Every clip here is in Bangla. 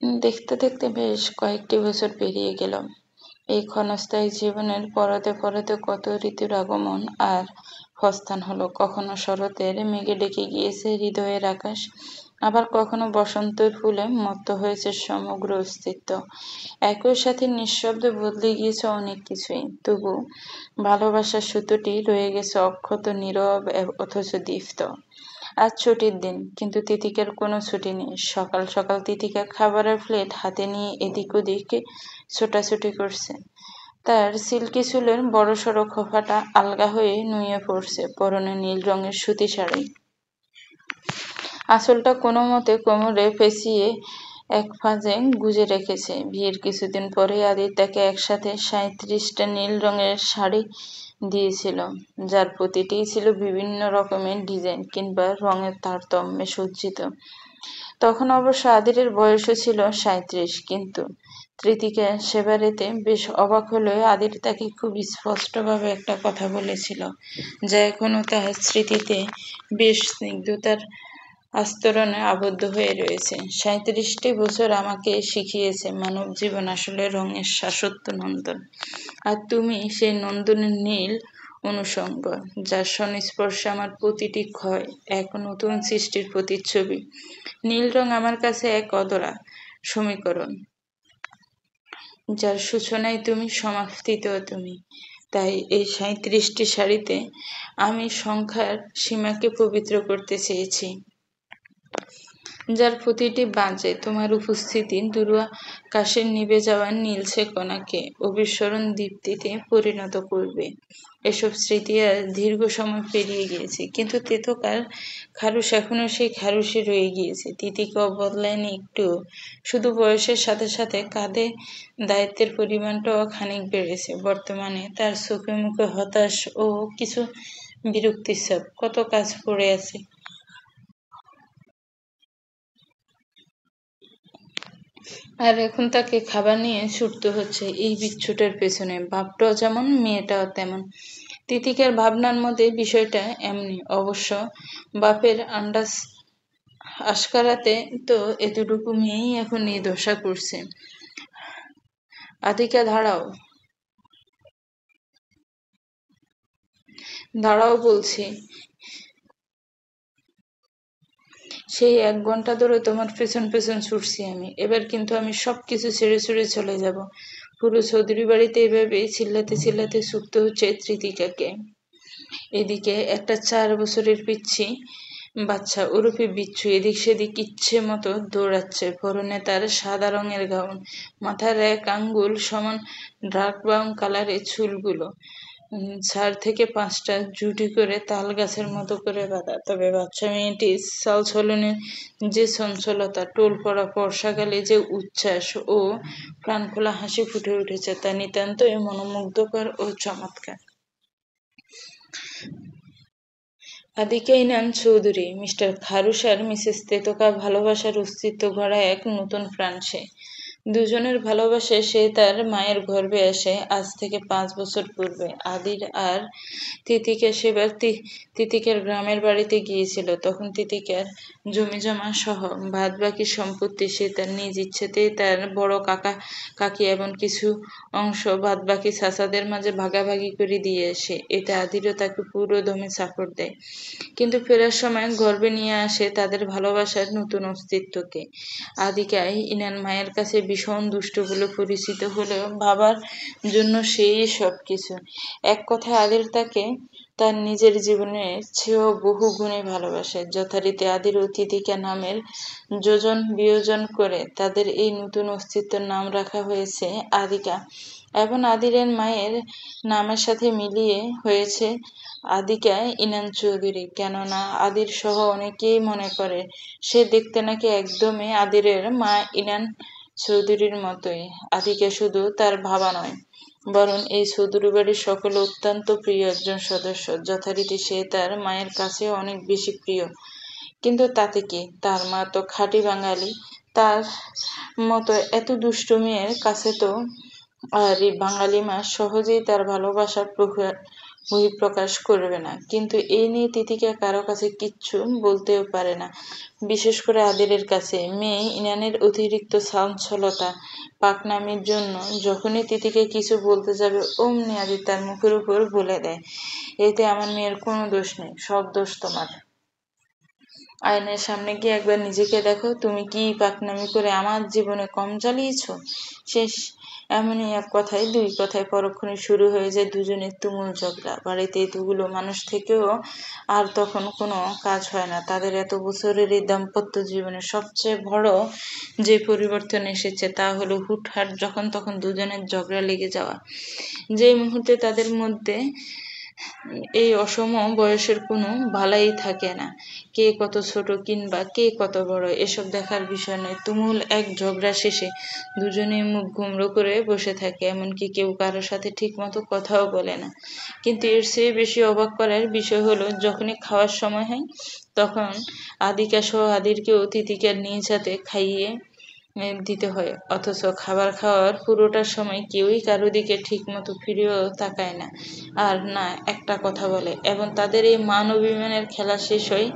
দেখতে দেখতে বেশ কয়েকটি বছর পেরিয়ে গেল। এই ক্ষণস্থায়ী জীবনের পরতে পরতে কত ঋতুর আগমন আর প্রস্থান হলো। কখনো শরতের মেঘে ডেকে গিয়েছে হৃদয়ের আকাশ, আবার কখনো বসন্তের ফুলে মত্ত হয়েছে সমগ্র অস্তিত্ব। একই সাথে নিঃশব্দে বদলে গিয়েছে অনেক কিছুই, তবু ভালোবাসার সুতোটি রয়ে গেছে অক্ষত, নীরব অথচ দীপ্ত। আজ ছুটির দিন, কিন্তু তিতিকের কোনো ছুটি নেই। সকাল সকাল তিতিকা খাবারের প্লেট হাতে নিয়ে এদিক ওদিক ছোটাছুটি করছে। তার সিল্কি চুলের বড়সড় খোঁপাটা আলগা হয়ে নুয়ে পড়ছে। পরনে নীল রঙের সুতি শাড়ি, আঁচলটা কোনো মতে কোমরে পেঁচিয়ে এক ফাঁজে গুজে রেখেছে। বিয়ের কিছুদিন পরেই আদির তাকে একসাথে ৩৭টা নীল রঙের শাড়ি দিয়েছিল, যার প্রতিটিই ছিল বিভিন্ন রকমের ডিজাইন কিংবা রঙের তারতম্যে সজ্জিত। তখন অবশ্য আদিরের বয়সও ছিল ৩৭, কিন্তু তৃতিকা সেবারেতে বেশ অবাক হলেও আদির তাকে খুব স্পষ্টভাবে একটা কথা বলেছিল, যা এখনো তার স্মৃতিতে বেশ স্নিগ্ধতার আস্তরণে আবদ্ধ হয়ে রয়েছে। ৩৭টি বছর আমাকে শিখিয়েছে মানব জীবন আসলে রঙের শাশ্বত নন্দন, আর তুমি সেই নন্দনের নীল অনুষঙ্গ, যার সংস্পর্শে আমার প্রতিটি ক্ষয় এক নতুন সৃষ্টির প্রতিচ্ছবি। নীল রং আমার কাছে এক অধরা সমীকরণ, যার সূচনায় তুমি, সমাপ্তিতেও তুমি। তাই এই ৩৭টি শাড়িতে আমি সংখ্যার সীমাকে পবিত্র করতে চেয়েছি, যার প্রতিটি বাঁজে তোমার উপস্থিতি দূরাকাশের নিভে যাওয়া নীলচে কণাকে অবিস্মরণ দীপ্তিতে পরিণত করবে। এসব স্মৃতি আর দীর্ঘ সময় পেরিয়ে গিয়েছে, কিন্তু তেতকার খারুশ এখনো সেই খারুশই রয়ে গিয়েছে। তিতিকাও বদলায়নি একটু, শুধু বয়সের সাথে সাথে কাঁধে দায়িত্বের পরিমাণটাও খানিক বেড়েছে। বর্তমানে তার চোখে মুখে হতাশ ও কিছু বিরক্তির ছাপ। কত কাজ পড়ে আছে, আর এখন তাকে খাবার নিয়ে ছুটতে হচ্ছে এই বিচ্ছুটের পেছনে। বাপটাও যেমন, মেয়েটাও তেমন। তিতিকের ভাবনার মধ্যে বিষয়টা এমনি। অবশ্য বাপের আন্দাজ আশকারাতে তো এতটুকু মেয়েই এখন এই দশা করছে। আদিকা, দাঁড়াও, দাঁড়াও বলছি। সেই ১ ঘন্টা ধরে তোমার পেছন পেছন ছুটছি আমি। এবার কিন্তু আমি সবকিছু ছেড়ে ছুড়ে চলে যাব। পুরো চৌধুরী বাড়িতে এভাবেই চিল্লাতে চিল্লাতে ছুটতে হচ্ছে তৃতিকাকে। এদিকে একটা ৪ বছরের পিচ্ছি বাচ্চা ওরফে বিচ্ছু এদিক সেদিক ইচ্ছে মতো দৌড়াচ্ছে। পরনে তার সাদা রঙের গাউন, মাথার এক আঙ্গুল সমান ডার্ক ব্রাউন কালারের চুলগুলো ৪ থেকে ৫টা জুটি করে তাল গাছের মতো করে বাঁধা। তবে বাচ্চা মেয়েটির চালচলনের যে চঞ্চলতা, টোল পড়া বর্ষাকালে যে উচ্ছ্বাস ও প্রাণখোলা হাসি ফুটে উঠেছে, তা নিতান্তই মনোমুগ্ধকর ও চমৎকার। আদিকা ইনান চৌধুরী, মিস্টার খারুশ আর মিসেস তেতকা ভালোবাসার অস্তিত্ব গড়া এক নতুন প্রাণ সে। দুজনের ভালোবাসায় সে তার মায়ের গর্ভে আসে আজ থেকে ৫ বছর পূর্বে। আদির আর তিতিকা সেবার তিতিকার গ্রামের বাড়িতে গিয়েছিল। তখন তিতিকার জমিজমা সহ বাদবাকি সম্পত্তি সে তার নিজ ইচ্ছেতেই তার বড় কাকা কাকি এবং কিছু অংশ বাদবাকি চাচাদের মাঝে ভাগাভাগি করে দিয়ে আসে। এতে আদিরও তাকে পুরো দমে সাপোর্ট দেয়, কিন্তু ফেরার সময় গর্বে নিয়ে আসে তাদের ভালোবাসার নতুন অস্তিত্বকে। আদিকায় ইনান মায়ের কাছে ভীষণ দুষ্ট বলে পরিচিত হলেও বাবার জন্য সেই সবকিছু। এক কথায় আদির তাকে তার নিজের জীবনের চেয়েও বহু গুণে ভালোবাসে। যথারীতি আদির ও তিতিকা নামের যোজন বিয়োজন করে তাদের এই নতুন অস্তিত্বের নাম রাখা হয়েছে আদিকা, এবং আদিরের মায়ের নামের সাথে মিলিয়ে হয়েছে আদিকা ইনান চৌধুরী। কেননা আদির সহ অনেকেই মনে করে সে দেখতে নাকি একদমই আদিরের মা ইনান চৌধুরীর মতোই। আদিকা শুধু তার ভাবা নয়, বরং এই চৌধুরী বাড়ির সকলে অত্যন্ত প্রিয় একজন সদস্য। যথারীতি সে তার মায়ের কাছেও অনেক বেশি প্রিয়। কিন্তু তাতে কি, তার মা তো খাঁটি বাঙালি, তার মতো এত দুষ্টু মেয়ের কাছে তো আর এই বাঙালি মা সহজেই তার ভালোবাসার বহিঃপ্রকাশ করবে না, কিন্তু এই নিয়ে তিতিকা কারো কাছে কিচ্ছু বলতেও পারে না, বিশেষ করে আদিরের কাছে। মেয়ে ইনানের অতিরিক্ত চঞ্চলতা, পাকনামির জন্য যখনই তিতিকে কিছু বলতে যাবে অমনি আদির তার মুখের উপর বলে দেয়, এতে আমার মেয়ের কোনো দোষ নেই, সব দোষ তোমার। আয়নার সামনে গিয়ে একবার নিজেকে দেখো, তুমি কি পাকনামি করে আমার জীবনে কম জ্বালিয়েছ। শেষ। এমনই এক কথায় দুই কথায় পরক্ষণে শুরু হয়ে যায় দুজনের তুমুল ঝগড়া। বাড়িতে এতগুলো মানুষ থেকেও আর তখন কোনো কাজ হয় না। তাদের এত বছরের এই দাম্পত্য জীবনে সবচেয়ে বড় যে পরিবর্তন এসেছে তা হলো হুটহাট যখন তখন দুজনের ঝগড়া লেগে যাওয়া। যে মুহূর্তে তাদের মধ্যে এই অসম বয়সের কোনো বালাই থাকে না, কে কত ছোট কিংবা কে কত বড় এসব দেখার বিষয় নয়। তুমুল এক ঝগড়া শেষে দুজনেই মুখ গুমড়ো করে বসে থাকে, এমনকি কেউ কারোর সাথে ঠিকমতো কথাও বলে না। কিন্তু এর চেয়ে বেশি অবাক করার বিষয় হলো, যখনই খাওয়ার সময় হয় তখন আদিকা সহ আদিরকেও তিতিকার নিজ হাতে খাইয়ে দিতে হয়, অথচ খাবার খাওয়ার পুরোটা সময় কেউই কারো দিকে ঠিকমতো ফিরেও তাকায় না, আর না একটা কথা বলে। এবং তাদের এই মান অভিমানের খেলা শেষ হয়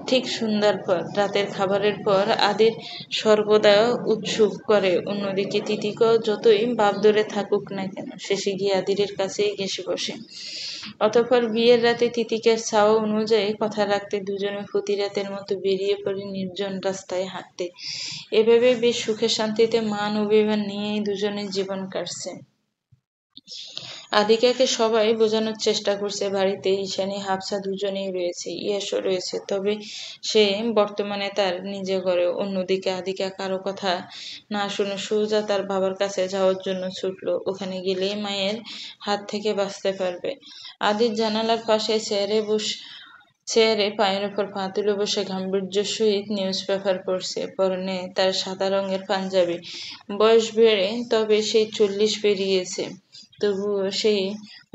ঠিক সন্ধ্যার পর, রাতের খাবারের পর। আদির সর্বদা উৎসুক করে, অন্যদিকে তিতিকাও যতই বাপ ধরে থাকুক না কেন শেষে গিয়ে আদিরের কাছেই ঘেঁষে বসে। অতঃপর বিয়ের রাতে তিতিকার চাওয়া অনুযায়ী কথা রাখতে দুজনে প্রতি রাতের মতো বেরিয়ে পড়ে নির্জন রাস্তায় হাঁটতে। এভাবে বেশ সুখে শান্তিতে মান অভিমান নিয়েই দুজনের জীবন কাটছে। আদিকাকে সবাই বোঝানোর চেষ্টা করছে বাড়িতে ঈশানী হাফসা দুজনেই রয়েছে, ইয়াসও রয়েছে, তবে সে বর্তমানে তার নিজে ঘরে। অন্যদিকে আদিকা কারো কথা না শুনে সোজা তার বাবার কাছে যাওয়ার জন্য ছুটলো, ওখানে গেলেই মায়ের হাত থেকে বাঁচতে পারবে। আদির জানালার পাশে চেয়ারে পায়ের ওপর পা তুলে বসে গাম্ভীর্যের সহিত নিউজ পেপার পড়ছে, পরনে তার সাদা রঙের পাঞ্জাবি। বয়স বেড়ে তবে সেই 40 পেরিয়েছে, তবুও সেই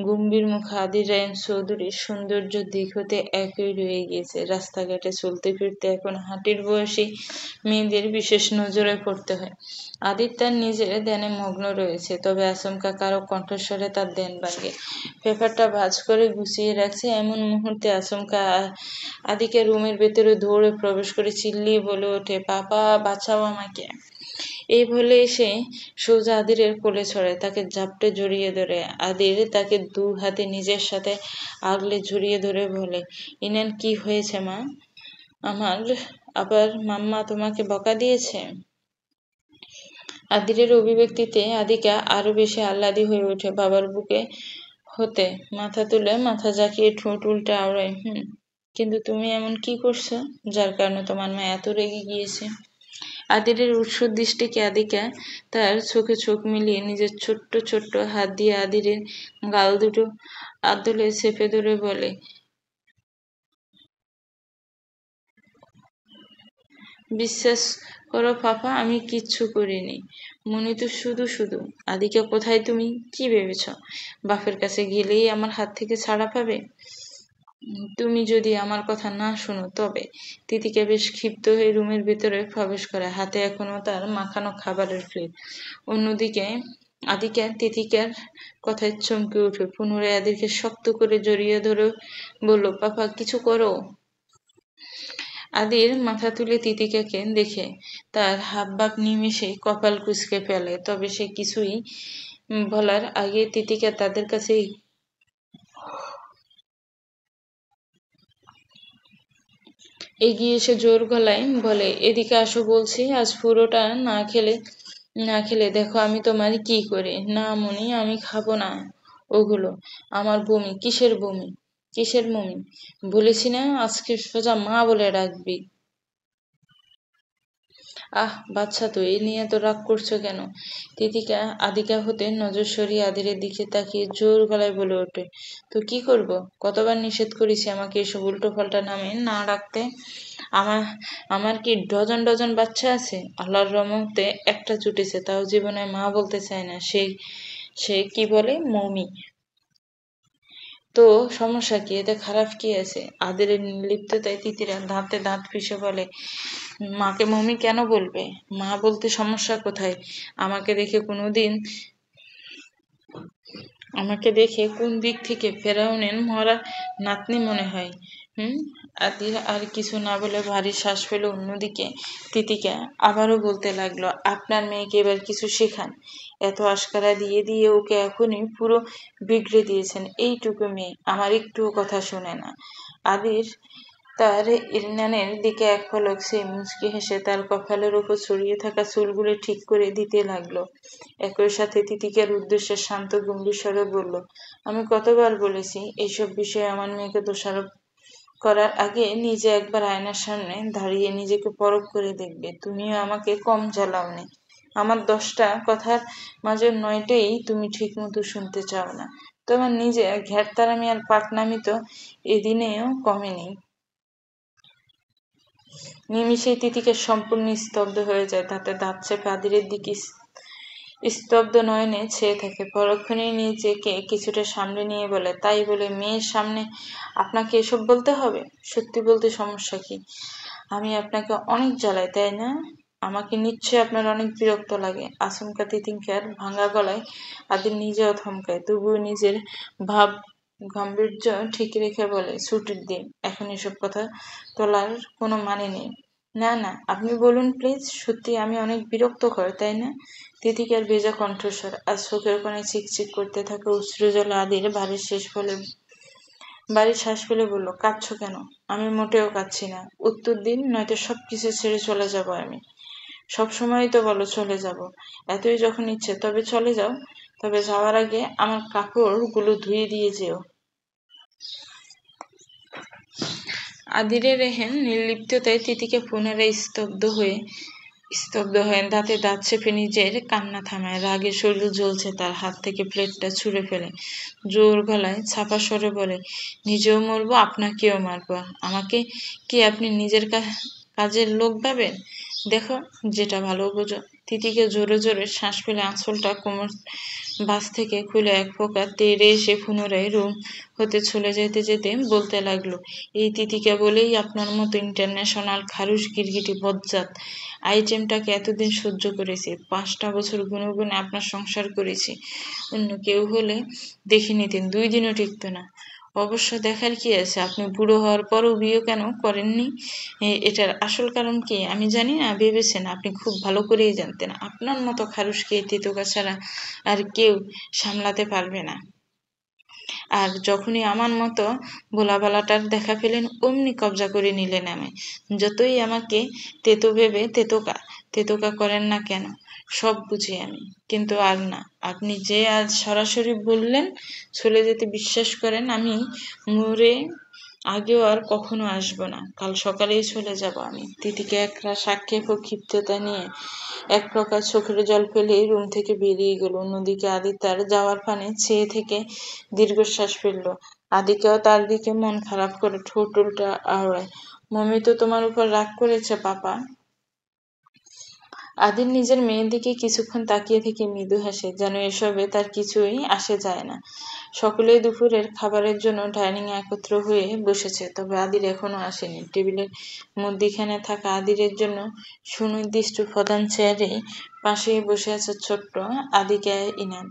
গম্ভীর মুখ আদির রায়ন চৌধুরীর সৌন্দর্যের দিক হতে একই রয়ে গিয়েছে। রাস্তাঘাটে চলতে ফিরতে এখন হাঁটির বয়সী মেয়েদের বিশেষ নজরে পড়তে হয়। আদির তার নিজের ধ্যানে মগ্ন রয়েছে, তবে আচমকা কারো কণ্ঠস্বরে তার ধ্যান ভাঙে। পেপারটা ভাঁজ করে গুছিয়ে রাখছে, এমন মুহূর্তে আচমকা আদিকে রুমের ভেতরে দৌড়ে প্রবেশ করে চিল্লিয়ে বলে ওঠে, পাপা বাঁচাও আমাকে। এই বলে এসে সোজা আদিরের কোলে ছড়ায়, তাকে ঝাপটে জড়িয়ে ধরে। আদির তাকে দু হাতে নিজের সাথে আগলে জড়িয়ে ধরে বলে, ইনান কি হয়েছে মা? আমার আবার মাম্মা তোমাকে বকা দিয়েছে? আদিরের অভিব্যক্তিতে আদিকা আরো বেশি আহ্লাদী হয়ে ওঠে, বাবার বুকে হতে মাথা তুলে মাথা ঝাঁকিয়ে ঠোঁট উল্টে আওড়ায়, কিন্তু তুমি এমন কি করছো যার কারণে তোমার মা এত রেগে গিয়েছে? আদিরের উৎসুক দৃষ্টিকে আদিকা তার চোখে চোখ মিলিয়ে নিজের ছোট্ট ছোট্ট হাত দিয়ে আদিরের গাল দুটো আদলে চেপে ধরে বলে, বিশ্বাস করো পাপা, আমি কিচ্ছু করিনি। মনে তো শুধু শুধু। আদিকা কোথায়? তুমি কি ভেবেছ বাপের কাছে গেলেই আমার হাত থেকে ছাড়া পাবে? তুমি যদি আমার কথা না শোনো তবে। তিতিকা বেশ ক্ষিপ্ত হয়ে রুমের ভেতরে প্রবেশ করে, হাতে এখনো তার মাখানো খাবারের প্লেট। অন্যদিকে আদিকা তিতিকার কথায় চমকে উঠে পুনরায় আদিকে শক্ত করে জড়িয়ে ধরে বলল, পাপা কিছু করো। আদির মাথা তুলে তিতিকাকে দেখে তার হাবভাব নিমেষেই কপাল কুঁচকে ফেলে, তবে সে কিছুই বলার আগে তিতিকা তাদের কাছে এগিয়ে এসে জোর গলায় বলে, এদিকে আসো বলছি, আজ পুরোটা না খেলে দেখো আমি তোমার কি করি। না মনি, আমি খাবো না ওগুলো, আমার বমি। কিসের বমি? কিসের বমি? বলেছি না আজকে সোজা মা বলে ডাকবি। আহ বাচ্চা তো, এই নিয়ে তো রাগ করছো কেন? তিতিকা আদিকা হতে নজর সরিয়ে আদিরের দিকে তাকিয়ে জোর গলায় বলে ওঠে, তো কি করব? কতবার নিষেধ করেছি আমাকে এসব উল্টো পাল্টা নামে না ডাকতে। আমার আমার কি ডজন ডজন বাচ্চা আছে? আল্লাহর রহমতে একটা জুটেছে, তাও জীবনে মা বলতে চায় না। সে কি বলে মমি। তো সমস্যা কি? এতে খারাপ কি আছে? আদিরের নির্লিপ্ততায় তিতিরা দাঁতে দাঁত পিষে বলে, মাকে মমি কেন বলবে? মা বলতে সমস্যা কোথায়? আমাকে দেখে আমাকে দেখে কোন দিক থেকে ফেরাউনের মরা নাতনি মনে হয়? আদি আর কিছু না বলে ভারী শ্বাস ফেল। অন্যদিকে তিতিকা আবারও বলতে লাগলো, আপনার মেয়েকে এবার কিছু শেখান। এত আশকারা দিয়ে দিয়ে ওকে এখনই পুরো বিগড়ে দিয়েছেন। এইটুকু মেয়ে আমার একটুও কথা শোনে না। আদির তার ইরনানের দিকে এক পলক সে মুচকি হেসে তার কপালের উপর ছড়িয়ে থাকা চুলগুলো ঠিক করে দিতে লাগলো। একই সাথে তিতিকার উদ্দেশ্যে শান্ত গম্ভীর স্বরে বলল, আমি কতবার বলেছি এইসব বিষয়ে আমার মেয়েকে দোষারোপ করার আগে নিজে একবার আয়নার সামনে দাঁড়িয়ে নিজেকে পরখ করে দেখবে। তুমিও আমাকে কম জ্বালাওনি। আমার 10টা কথার মাঝে 9টাই তুমি ঠিক মতো শুনতে চাও না। তোমার নিজের ঘ্যাটতারামি আর পাকনামি তো এদিনেও কমেনি। নিমিষেই তিতিকে সম্পূর্ণ স্তব্ধ হয়ে যায়। তাতে দাঁত চেপে আদিরের দিকে স্তব্ধ নয়নে চেয়ে থাকে। পরক্ষণেই নিজেকে কিছুটা সামলে নিয়ে বলে, তাই বলে মেয়ের সামনে আপনাকে এসব বলতে হবে? সত্যি বলতে সমস্যা কি? আমি আপনাকে অনেক জ্বালাই, তাই না? আমাকে নিশ্চয়ই আপনার অনেক বিরক্ত লাগে। আচমকা তিতিকার ভাঙা গলায় আদির নিজেও থমকায়, তবুও নিজের ভাব গাম্ভীর্য ঠিক রেখে বলে, ছুটির দিন, এখন এসব কথা তোলার কোনো মানে নেই। না না, আপনি বলুন প্লিজ। সত্যি আমি অনেক বিরক্তকর, তাই না? তিতিকার ভেজা কণ্ঠস্বর আর চোখের কোণে চিকচিক করতে থাকা অশ্রুজল আদির বাড়ির শ্বাস ফেলে বলল, কাঁদছো কেন? আমি মোটেও কাঁদছি না। উত্তর দিন, নয়তো সবকিছু ছেড়ে চলে যাব আমি। সবসময়ই তো বলো চলে যাব। এতই যখন ইচ্ছে তবে চলে যাও। তবে যাওয়ার আগে আমার কাপড়গুলো ধুয়ে দিয়ে যেও। আদিরের এহেন নির্লিপ্ততায় তিতিকে পুনরায় স্তব্ধ হয়ে দাঁতে দাঁত চেপে নিজের কান্না থামায়। রাগে শরীর জ্বলছে তার। হাত থেকে প্লেটটা ছুঁড়ে ফেলে জোর গলায় ছাপা স্বরে বলে, নিজেও মরবো, আপনাকেও মারবো। আমাকে কি আপনি নিজের কাজের লোক ভাবেন? দেখো, যেটা ভালো বোঝো। তিতিকে জোরে জোরে শ্বাস ফেলে আঁচলটা কোমর বাস থেকে খুলে এক প্রকার তেড়ে এসে পুনরায় রুম হতে চলে যেতে যেতে বলতে লাগলো, এই তিতিকা বলেই আপনার মতো ইন্টারন্যাশনাল খারুশ গিরগিটি বজ্জাত আইটেমটাকে এতদিন সহ্য করেছি। 5টা বছর গুনে গুনে আপনার সংসার করেছি। অন্য কেউ হলে দেখে নিতেন 2 দিনও টিকত না। অবশ্য দেখার কি আছে, আপনি বুড়ো হওয়ার পরও বিয়ে কেন করেননি? এটার আসল কারণ কি আমি জানি না। ভেবেছেন আপনি খুব ভালো করেই জানতেন আপনার মতো খারুশকে তিতোকা ছাড়া আর কেউ সামলাতে পারবে না। আর যখনই আমার মতো ভোলাভালাটার দেখা পেলেন অমনি কবজা করে নিলেন আমায়। যতই আমাকে তেতো ভেবে তেতোকা করেন না কেন, সব বুঝি আমি। কিন্তু আর না, আপনি যে আজ সরাসরি বললেন চলে যেতে, বিশ্বাস করেন আমি মরে আগেও আর কখনো আসবো না। কাল সকালেই চলে যাব আমি। তিতিকে একরাশ আক্ষেপ ও ক্ষিপ্ততা নিয়ে এক প্রকার চোখের জল ফেলে রুম থেকে বেরিয়ে গেল। অন্যদিকে আদি তার যাওয়ার পানে চেয়ে থেকে দীর্ঘশ্বাস ফেলল। আদিকেও তার দিকে মন খারাপ করে ঠোঁট উল্টা আওড়ায়, মমি তো তোমার উপর রাগ করেছে পাপা। আদির নিজের মেয়ের দিকে কিছুক্ষণ তাকিয়ে থেকে মৃদু হাসে, যেন এসবে তার কিছুই আসে যায় না। সকলেই দুপুরের খাবারের জন্য ডাইনিং এ একত্র হয়ে বসেছে, তবে আদির এখনো আসেনি। টেবিলের মধ্যিখানে থাকা আদিরের জন্য সুনির্দিষ্ট প্রধান চেয়ারে পাশেই বসে আছে ছোট্ট আদিকে ইনান।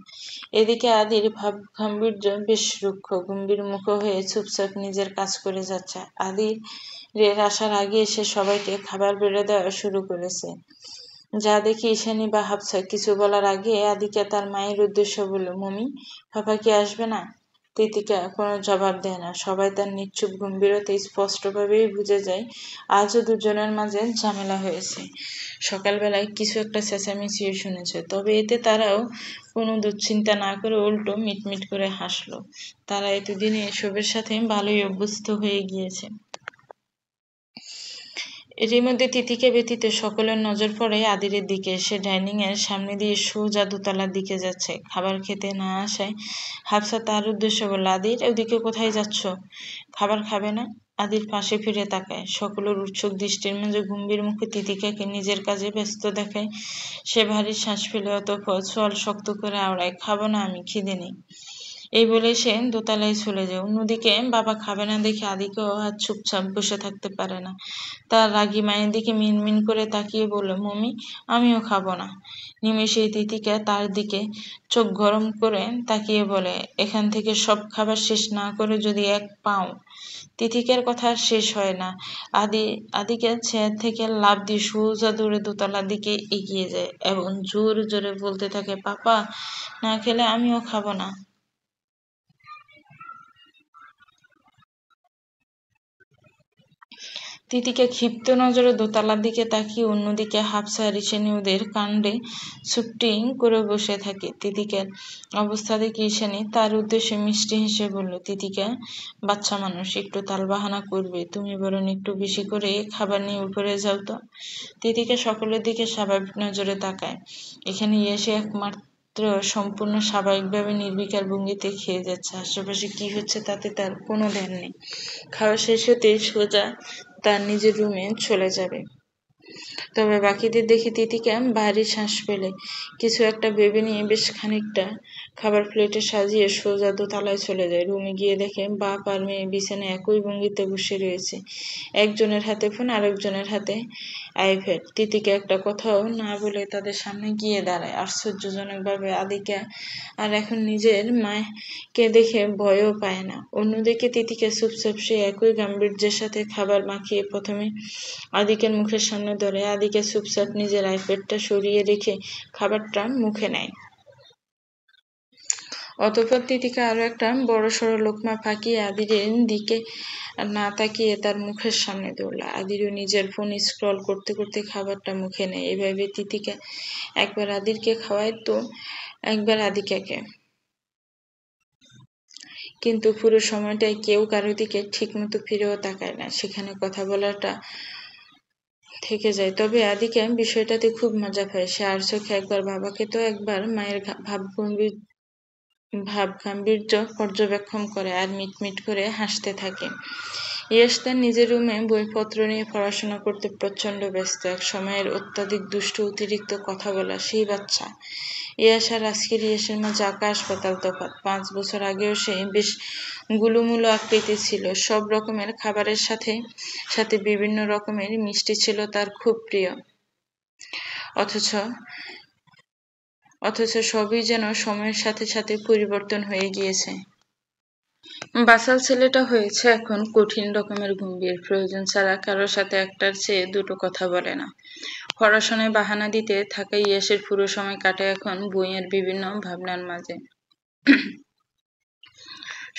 এদিকে আদির ভাব গাম্ভীর্য বেশ রুক্ষ, গম্ভীর মুখ হয়ে চুপচাপ নিজের কাজ করে যাচ্ছে। আদিরের আসার আগে এসে সবাইকে খাবার বেড়ে দেওয়া শুরু করেছে। যা দেখে ঈশানী বা হাফসা কিছু বলার আগে আদিকে তার মায়ের উদ্দেশ্য বলল, মমি, পাপা কি আসবে না? তিতিকা কোনো জবাব দেয় না। সবাই তার নিশ্চুপ গম্ভীরতায় স্পষ্টভাবেই বুঝে যায় আজও দুজনের মাঝে ঝামেলা হয়েছে। সকালবেলায় কিছু একটা চেঁচামেচিও শুনেছে, তবে এতে তারাও কোনো দুশ্চিন্তা না করে উল্টো মিটমিট করে হাসলো। তারা এতদিনে এসবের সাথে ভালোই অভ্যস্ত হয়ে গিয়েছে। এরই মধ্যে তিতিকে ব্যতীত সকলের নজর পড়ে আদিরের দিকে। সে ডাইনিং এর সামনে দিয়ে সোজা দোতলার দিকে যাচ্ছে। খাবার খেতে না আসায় হাফসা তার উদ্দেশ্যে বলল, আদির, ওদিকে কোথায় যাচ্ছ? খাবার খাবে না? আদির পাশে ফিরে তাকায়। সকলের উৎসুক দৃষ্টির মাঝে গম্ভীর মুখে তিতিকাকে নিজের কাজে ব্যস্ত দেখায়। সে ভারী শ্বাস ফেলে অতঃপর চোয়াল শক্ত করে আওড়ায়, খাবো না আমি, খিদে নেই। এই বলে সে দোতলায় চলে যায়। অন্যদিকে বাবা খাবে না দেখে আদিকেও আর চুপচাপ বসে থাকতে পারে না। তার রাগী মায়ের দিকে মিনমিন করে তাকিয়ে বলল, মম্মি, আমিও খাবো না। নিমেষেই তিতিকা তার দিকে চোখ গরম করে তাকিয়ে বলে, এখান থেকে সব খাবার শেষ না করে যদি এক পাও। তিতিকার কথা আর শেষ হয় না। আদিকে চেয়ার থেকে লাফ দিয়ে সোজা দৌড়ে দোতলার দিকে এগিয়ে যায় এবং জোরে জোরে বলতে থাকে, পাপা না খেলে আমিও খাবো না। তিতিকে ক্ষিপ্ত নজরে দোতলার দিকে তাকিয়ে অন্যদিকে হাফসা রিসেনি ওদের কাণ্ডে চুপটি করে বসে থাকে। তিতিকার অবস্থা দেখে ঈশানী তার উদ্দেশ্যে মিষ্টি হেসে বলল, তিতিকা, বাচ্চা মানুষ, একটু তালবাহানা করবে, তুমি বরং একটু বেশি করে খাবার নিয়ে উপরে যাও তো। তিতিকা সকলের দিকে স্বাভাবিক নজরে তাকায়। এখানে এসে একমাত্র সম্পূর্ণ স্বাভাবিকভাবে নির্বিকার ভঙ্গিতে খেয়ে যাচ্ছে। আশেপাশে কি হচ্ছে তাতে তার কোনো ধ্যান নেই। খাওয়া শেষ হতেই সোজা তার নিজের রুমে চলে যাবে। তবে বাকিদের দেখে তিতিকা ভারী শ্বাস ফেলে। কিছু একটা ভেবে নিয়ে বেশ খানিকটা খাবার প্লেটে সাজিয়ে সোজা দোতলায় চলে যায়। রুমে গিয়ে দেখে বাপ আর মেয়ে বিছানায় একই ভঙ্গিতে বসে রয়েছে। একজনের হাতে ফোন, আরেকজনের হাতে আইপ্যাড। তিতিকা একটা কথাও না বলে তাদের সামনে গিয়ে দাঁড়ায়। আশ্চর্যজনকভাবে আদিকা আর এখন নিজের মাকে দেখে ভয়ও পায় না। অন্যদিকে তিতিকা চুপচাপ সে একই গাম্ভীর্যের সাথে খাবার মাখিয়ে প্রথমে আদিকের মুখের সামনে ধরে। আদিকে চুপচাপ নিজের আইপ্যাডটা সরিয়ে রেখে খাবারটা মুখে নেয়। অতঃপর তিতিকা আরো একটা বড়সড় লোকমা ফাঁকিয়ে আদিরের দিকে না তাকিয়ে তার মুখের সামনে দৌড়ল। আদিরও নিজের ফোন স্ক্রল করতে করতে খাবারটা মুখে নেয়। এভাবে তিতিকা একবার আদিরকে খাওয়ায় তো একবার আদিকাকে। কিন্তু পুরো সময়টাই কেউ কারো দিকে ঠিকমতো ফিরেও তাকায় না। সেখানে কথা বলাটা থেকে যায়। তবে আদিকা বিষয়টাতে খুব মজা পায়। সে আর চোখে একবার বাবাকে তো একবার মায়ের ভাবগাম্ভীর্য পর্যবেক্ষণ করে আর মিটমিট করে হাসতে থাকে। ইয়াশ তার নিজের রুমে বইপত্র নিয়ে পড়াশোনা করতে প্রচণ্ড ব্যস্ত। এক সময়ের অত্যাধিক দুষ্ট, অতিরিক্ত কথা বলা সেই বাচ্চা। ইয়াশ আর আজকের ইয়াশের মাঝে আকাশ পাতাল তফাৎ। 5 বছর আগেও সে বেশ গুলুমুলু আকৃতি ছিল। সব রকমের খাবারের সাথে সাথে বিভিন্ন রকমের মিষ্টি ছিল তার খুব প্রিয়। অথচ সবই যেন সময়ের সাথে সাথে পরিবর্তন হয়ে গিয়েছে। বাসাল ছেলেটা হয়েছে এখন কঠিন রকমের গম্ভীর। প্রয়োজন ছাড়া কারোর সাথে একটার চেয়ে দুটো কথা বলে না। পড়াশোনায় বাহানা দিতে থাকা ইয়াসের পুরো সময় কাটে এখন বইয়ের বিভিন্ন ভাবনার মাঝে।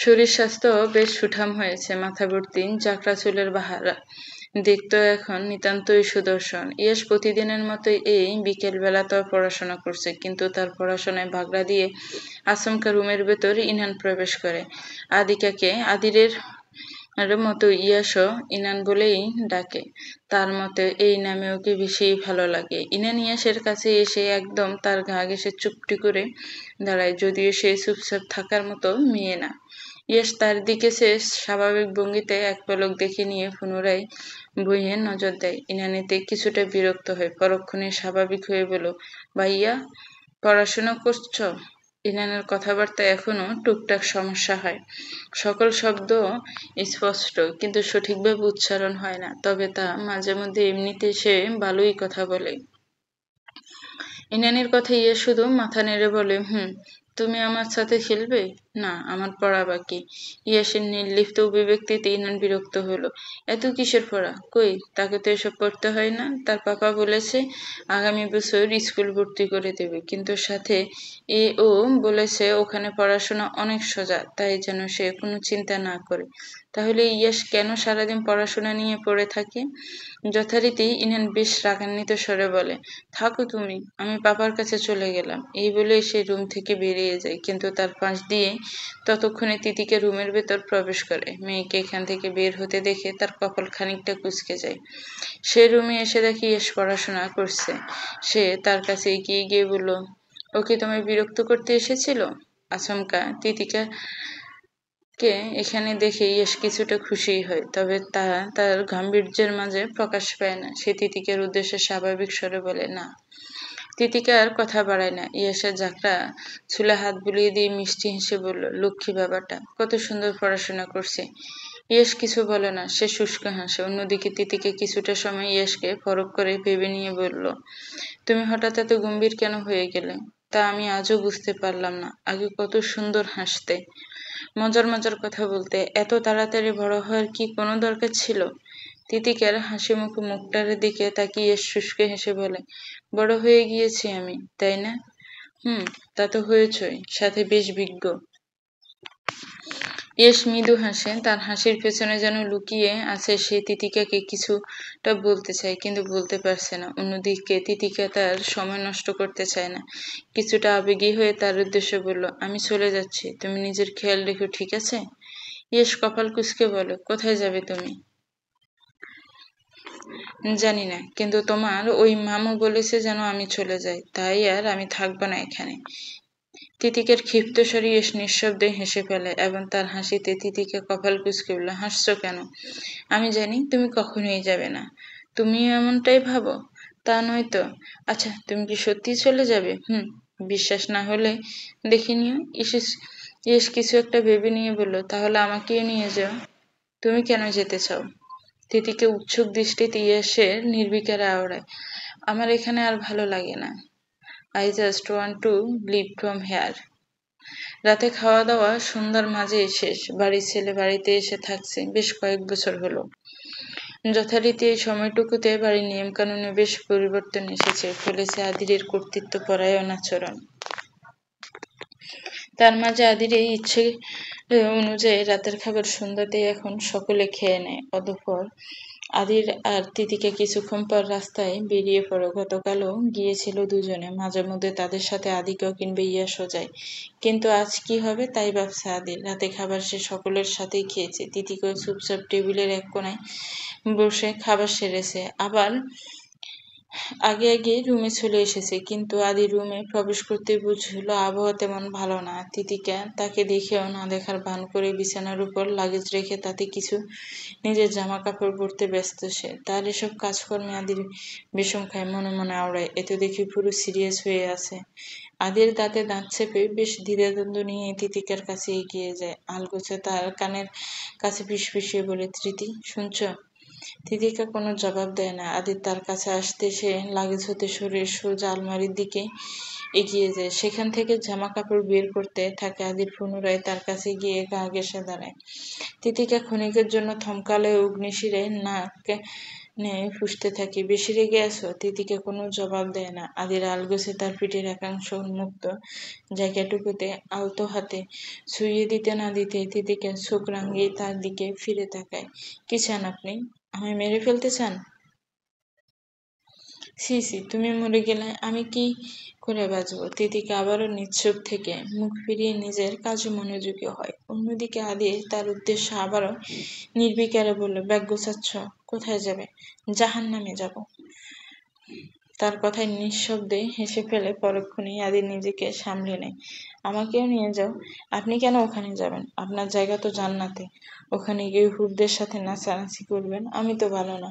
শরীর স্বাস্থ্য বেশ সুঠাম হয়েছে। মাথা ভর্তি জাকড়া চুলের বাহারা দেখতো এখন নিতান্তই সুদর্শন। ইয়াস প্রতিদিনের মতো এই বিকেল বেলাতেও পড়াশোনা করছে, কিন্তু তার পড়াশোনায় বাগড়া দিয়ে আচমকা রুমের ভেতর ইনান প্রবেশ করে। আদিকাকে আদিরের মতো ইয়াসও ইনান বলেই ডাকে। তার মতে এই নামে ওকে বেশি ভালো লাগে। ইনান ইয়াসের কাছে এসে একদম তার গা ঘেঁষে চুপটি করে দাঁড়ায়, যদিও সে চুপচাপ থাকার মতো মেয়ে না। ইয়াস তার দিকে সে স্বাভাবিক ভঙ্গিতে এক পলক দেখে নিয়ে পুনরায় বইয়ে নজর দেয়। ইনানিতে কিছুটা বিরক্ত হয়, পরক্ষণে স্বাভাবিক হয়ে বলল, ভাইয়া, পড়াশোনা করছো? ইনানের কথাবার্তায় এখনো টুকটাক সমস্যা হয়। সকল শব্দ স্পষ্ট, কিন্তু সঠিকভাবে উচ্চারণ হয় না। তবে তা মাঝে মধ্যে এমনিতে সে ভালোই কথা বলে। ইনানের কথা ইয়ে শুধু মাথা নেড়ে বলে, তুমি আমার সাথে খেলবে? না, আমার পড়া বাকি। ইয়াসের নির্লিপ্ত অভিব্যক্তিতে ইনান বিরক্ত হলো। এত কিসের পড়া? কই, তাকে তো এসব পড়তে হয় না। তার পাপা বলেছে আগামী বছর স্কুল ভর্তি করে দেবে, কিন্তু সাথে ও বলেছে ওখানে পড়াশোনা অনেক সোজা, তাই যেন সে কোনো চিন্তা না করে। তাহলে ইয়াস কেন সারাদিন পড়াশোনা নিয়ে পড়ে থাকে? যথারীতি ইনান বেশ রাগান্বিত স্বরে বলে, থাকো তুমি, আমি পাপার কাছে চলে গেলাম। এই বলে সে রুম থেকে বেরিয়ে যায়, কিন্তু তার পাশ দিয়ে ততক্ষণে তিতিকে রুমের ভেতর প্রবেশ করে। মেয়েকে এখান থেকে বের হতে দেখে তার কপাল খানিকটা কুঁচকে যায়। সে রুমে এসে দেখে ইয়েশ পড়াশোনা করছে। সে তার কাছে এগিয়ে গিয়ে বলল, ওকে তোমায় বিরক্ত করতে এসেছিল? আচমকা তিতিকাকে এখানে দেখে ইয়েশ কিছুটা খুশিই হয়, তবে তা তার গাম্ভীর্যের মাঝে প্রকাশ পায় না। সে তিতিকের উদ্দেশ্যে স্বাভাবিক স্বরে বলে, না, তিতিকা আর কথা বাড়ায় না। ইয়াসের জাকরা চুলে হাত বুলিয়ে দিয়ে মিষ্টি হেসে বলল, লক্ষ্মী বাবাটা কত সুন্দর পড়াশোনা করছে। ইয়াস কিছু বলে না, সে শুষ্ক হাসে। অন্যদিকে তিতিকে কিছুটা সময় ইয়াসকে পরখ করে ভেবে নিয়ে বলল, তুমি হঠাৎ এত গম্ভীর কেন হয়ে গেলে? তা আমি আজও বুঝতে পারলাম না। আগে কত সুন্দর হাসতে, মজার মজার কথা বলতে, এত তাড়াতাড়ি বড় হওয়ার কি কোনো দরকার ছিল? তিতিকার হাসি মুখে মুখটার দিকে তাকিয়ে শুষ্ক হেসে বলে, বড় হয়ে গিয়েছি আমি, তাই না? তা তো হয়েছই, সাথে বেশ বিজ্ঞ। ইয়েস মৃদু হাসে, তার হাসির পেছনে যেন লুকিয়ে আছে সে তিতিকাকে কিছুটা বলতে চায়, কিন্তু বলতে পারছে না। অন্যদিকে তিতিকা তার সময় নষ্ট করতে চায় না। কিছুটা আবেগী হয়ে তার উদ্দেশ্যে বলল, আমি চলে যাচ্ছি, তুমি নিজের খেয়াল রেখো, ঠিক আছে? ইয়েস কপাল কুঁচকে বলে, কোথায় যাবে তুমি? জানি না, কিন্তু তোমার ওই মামু বলেছে যেন আমি চলে যাই, তাই আর আমি থাকবো না এখানে। তিতিকের ক্ষিপ্ত স্বরে ইয়েস নিঃশব্দে হেসে ফেলে এবং তার হাসিতে তিতিকে কপাল কুঁচকে বলল, হাসছো কেন? আমি জানি তুমি কখনোই যাবে না। তুমিও এমনটাই ভাবো? তা নয় তো। আচ্ছা, তুমি কি সত্যিই চলে যাবে? বিশ্বাস না হলে দেখে নিও। ইয়েস কিছু একটা ভেবে নিয়ে বলল, তাহলে আমাকেও নিয়ে যাও। তুমি কেন যেতে চাও? তিতিকে উৎসুক দৃষ্টিতে ইয়েসের নির্বিকারে আওড়ায়, আমার এখানে আর ভালো লাগে না। I just want to leave from here. রাতে খাওয়া দাওয়া সন্ধ্যার মাঝেই শেষ। বাড়ির ছেলে বাড়িতে এসে থাকছে বেশ কয়েক বছর হলো। যথারীতি এই সময়টুকুতে বাড়ির নিয়মকানুনে বেশ পরিবর্তন এসেছে, ফলেছে আদিরের কর্তৃত্ব পরায়ণ আচরণ। তার মাঝে আদির এই ইচ্ছে অনুযায়ী রাতের খাবার সন্ধ্যাতেই এখন সকলে খেয়ে নেয়। অতঃপর আদির আর তিতিকে কিছুক্ষণ পর রাস্তায় বেরিয়ে পড়ে। গতকালও গিয়েছিল দুজনে, মাঝে মধ্যে তাদের সাথে আদিকেও কিংবা ইয়াসও যায়। কিন্তু আজ কি হবে তাই ভাবছে আদির। রাতে খাবার সে সকলের সাথেই খেয়েছে। তিতিকেও চুপচাপ টেবিলের এক কোণায় বসে খাবার সেরেছে। আবার আগে আগে রুমে চলে এসেছে, কিন্তু আদি রুমে প্রবেশ করতে বুঝলো আবহাওয়া তেমন ভালো না। তিতিকা তাকে দেখেও না দেখার ভান করে বিছানার উপর লাগেজ রেখে তাতে কিছু নিজের জামা কাপড় পরতে ব্যস্ত সে। তার এসব কাজকর্মে আদির বিষম খায়, মনে মনে আওড়ায়, এত দেখি পুরো সিরিয়াস হয়ে আছে। আদির দাঁতে দাঁত চেপে বেশ দ্বিধাদ্বন্দ্ব নিয়ে তিতিকার কাছে এগিয়ে যায়। আলগোছে তার কানের কাছে ফিসফিসিয়ে বলে, তৃতি শুনছ? তিতিকা কোনো জবাব দেয় না। আদির তার কাছে আসতে সে লাগেজ হতে সরে সোজা আলমারির দিকে এগিয়ে যায়। সেখান থেকে জামা কাপড় বের করতে থাকে। আদির পুনরায় তার কাছে গিয়ে গা ঘেঁষে দাঁড়ায়। তিতিকা ক্ষণিকের জন্য থমকালে অগ্নিশিরে নাক নিয়ে ফুঁসতে থাকে, বেশি রেগে আছো? তিতিকা কোনো জবাব দেয় না। আদির আলগোছে তার পিঠের একাংশ উন্মুক্ত জায়গাটুকুতে আলতো হাতে ছুঁয়ে দিতে না দিতেই তিতিকা চোখ রাঙিয়ে তার দিকে ফিরে তাকায়। কি চান আপনি? আমায় মেরে ফেলতে চান? ছি ছি, তুমি মরে গেলে আমি কি করে বাঁচব? তিতিকা আবারও নিশ্চুপ থেকে মুখ ফিরিয়ে নিজের কাজে মনোযোগী হয়। অন্যদিকে আদির তার উদ্দেশ্য আবারও নির্বিকারে বলল, ব্যাগ গোছাচ্ছ? কোথায় যাবে? জাহান্নামে যাব। তার কথায় নিঃশব্দে হেসে ফেলে পরক্ষণেই আদির নিজেকে সামলে নেয়। আমাকেও নিয়ে যাও। আপনি কেন ওখানে যাবেন? আপনার জায়গা তো জান্নাতে। ওখানে গিয়ে হুরদের সাথে নাচানাচি করবেন, আমি তো ভালো না।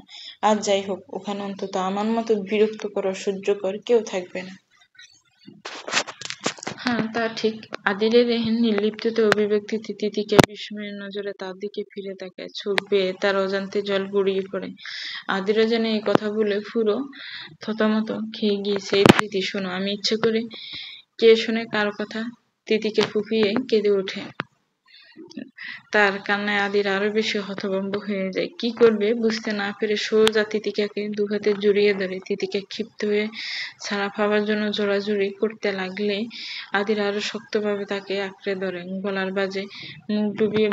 আর যাই হোক, ওখানে অন্তত আমার মতো বিরক্তকর অসহ্যকর কেউ থাকবে না। হ্যাঁ, তা ঠিক। আদিলের এহেন নির্লিপ্ততা অভিব্যক্তিতে তিতিকা বিস্ময়ের নজরে তার দিকে ফিরে তাকায়। চোখ বেয়ে তার অজান্তে জল গড়িয়ে পড়ে। আদিরও যেন এই কথা বলে পুরো থতমত খেয়ে গিয়েছে। এই তিথি শোনো, আমি ইচ্ছে করে কে শোনে কার কথা? তিতিকে ফুঁপিয়ে কেঁদে ওঠে। তার কান্নায় আদির আরো বেশি হতভম্ব হয়ে যায়। কি করবে বুঝতে না পেরে সোজা তিতিকাকে দুহাতে জড়িয়ে ধরে। তিতিকা ক্ষিপ্ত হয়ে ছাড়া পাওয়ার জন্য জোরাজুরি করতে লাগলে আদির আরো শক্তভাবে তাকে আঁকড়ে ধরে, গলার বাজে মুখ ডুবিয়ে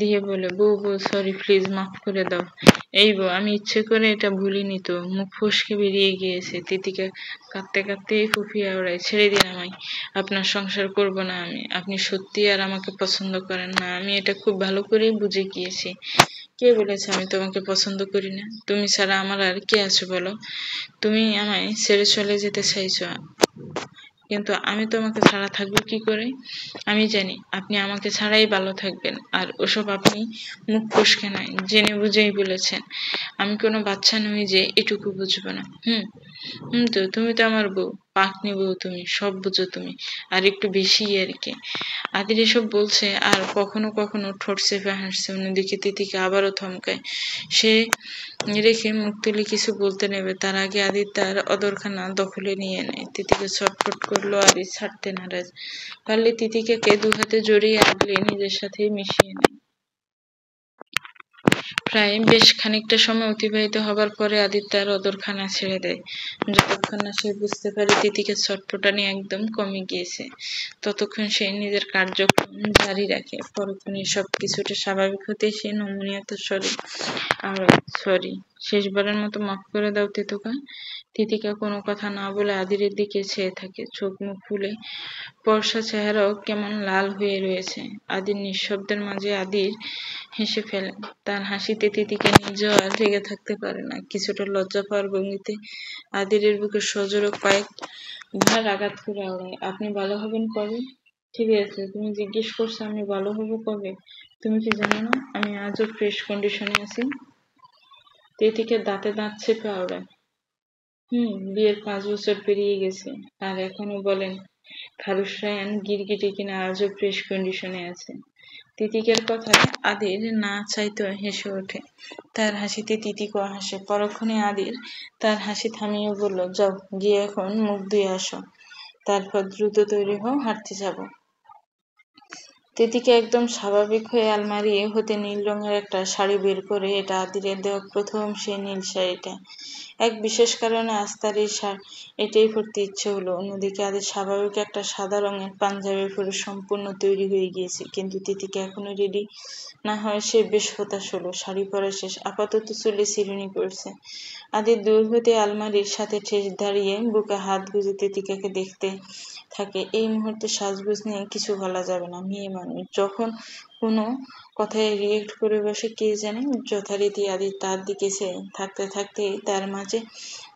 দিয়ে বলে, বউ বউ সরি, প্লিজ মাফ করে দাও। এই বউ, আমি ইচ্ছে করে এটা ভুলিনি তো, মুখ ফসকে বেরিয়ে গিয়েছে। তিতিকা কাঁদতে কাঁদতে ফুঁপিয়ে ওড়ায়, ছেড়ে দিন আমায়, আপনার সংসার করব না আমি। আপনি সত্যি আর আমাকে পছন্দ করেন না, আমি এটা খুব ভালো করেই বুঝে গিয়েছি। কে বলেছে আমি তোমাকে পছন্দ করি না? তুমি ছাড়া আমার আর কে আছে বলো? তুমি আমায় ছেড়ে চলে যেতে চাইছো, কিন্তু আমি তোমাকে ছাড়া থাকবো কি করে? আমি জানি আপনি আমাকে ছাড়াই ভালো থাকবেন, আর ওসব আপনি মুখ ফসকে নয়, জেনে বুঝেই বলেছেন। আমি কোনো বাচ্চা নই যে এটুকু বুঝবো না। তো তুমি তো আমার বউ, পাকনি বউ, তুমি সব বুঝো তুমি, আর একটু বেশি আর কি। আদির এসব বলছে আর কখনো কখনো ঠোঁট চেপে হাসছে। অন্যদিকে তিতিকে আবারও থমকায়। সে রেখে মুখ তুলে কিছু বলতে নেবে, তার আগে আদি তার অদরখানা দখলে নিয়ে নেয়। তিতিকে ছটফট করলো, আদি ছাড়তে নারাজ। পারলে তিতিকে দু হাতে জড়িয়ে আগলে নিজের সাথে মিশিয়ে নেয়। প্রায় বেশ খানিকটা সময় অতিবাহিত হবার পরে আদিত্য আর অদরখানা ছেড়ে দেয়। যতক্ষণ না সে বুঝতে পারে তিতিকে ছটফটানি একদম কমে গিয়েছে, ততক্ষণ সে নিজের কার্যক্রম জারি রাখে। পরক্ষণে সব কিছুটা স্বাভাবিক হতে সে নমনীয়তা সরি, শেষবারের মতো মাফ করে দাও তেতুকা। তিতিকা কোনো কথা না বলে আদিরের দিকে চেয়ে থাকে, চোখ মুখ ফুলে ফর্সা চেহারাও কেমন লাল হয়ে রয়েছে। আদির নিঃশব্দের মাঝে আদির হেসে ফেলে। তার হাসিতে তিতিকে নিজেও আর রেগে থাকতে পারে না। কিছুটা লজ্জা পাওয়ার ভঙ্গিতে আদিরের বুকে সজোরে কয়েকবার আঘাত করে আওড়ায়। আপনি ভালো হবেন কবে? ঠিক আছে, তুমি জিজ্ঞেস করছো আমি ভালো হব কবে? তুমি কি জানো না আমি আজও ফ্রেশ কন্ডিশনে আছি? তিতিকে দাঁতে দাঁত চেপে আওড়ায়। বিয়ের 5 বছর পেরিয়ে গেছে, আর এখনো বলেন খারুশ রায়ান গিরগিটি কিনা আজও ফ্রেশ কন্ডিশনে আছে। তিতিকের কথায় আদির না চাইতেও হেসে ওঠে। তার হাসিতে তিতিকও হাসে। পরক্ষণে আদির তার হাসি থামিয়ে বলল, যাও গিয়ে এখন মুখ ধুয়ে আসো, তারপর দ্রুত তৈরি হও, হাঁটতে যাব। তিতিকে একদম স্বাভাবিক হয়ে আলমারি হতে নীল রঙের একটা শাড়ি বের করে, এটা আদিরের দেওয়া প্রথম সেই নীল শাড়িটা। এক বিশেষ কারণে আজ তার এটাই পরতে ইচ্ছে হলো। অন্যদিকে আদির স্বাভাবিক একটা সাদা রঙের পাঞ্জাবি পরে সম্পূর্ণ তৈরি হয়ে গিয়েছে, কিন্তু তিতিকে এখনো রেডি না হয় সে বেশ হতাশ হলো। শাড়ি পরা শেষ, আপাতত চুলে চিরুনি পড়ছে। আদির দূর হতে আলমারির সাথে ঠেস দাঁড়িয়ে বুকে হাত গুজে তিতিকাকে দেখতে থাকে। এই মুহূর্তে সাজগোজ নিয়ে কিছু বলা যাবে না, মেয়ে মানুষ যখন কোনো কথায় রিয়েক্ট করে বসে কে জানে। যথারীতি আদি তার দিকে চেয়ে থাকতে থাকতেই তার মাঝে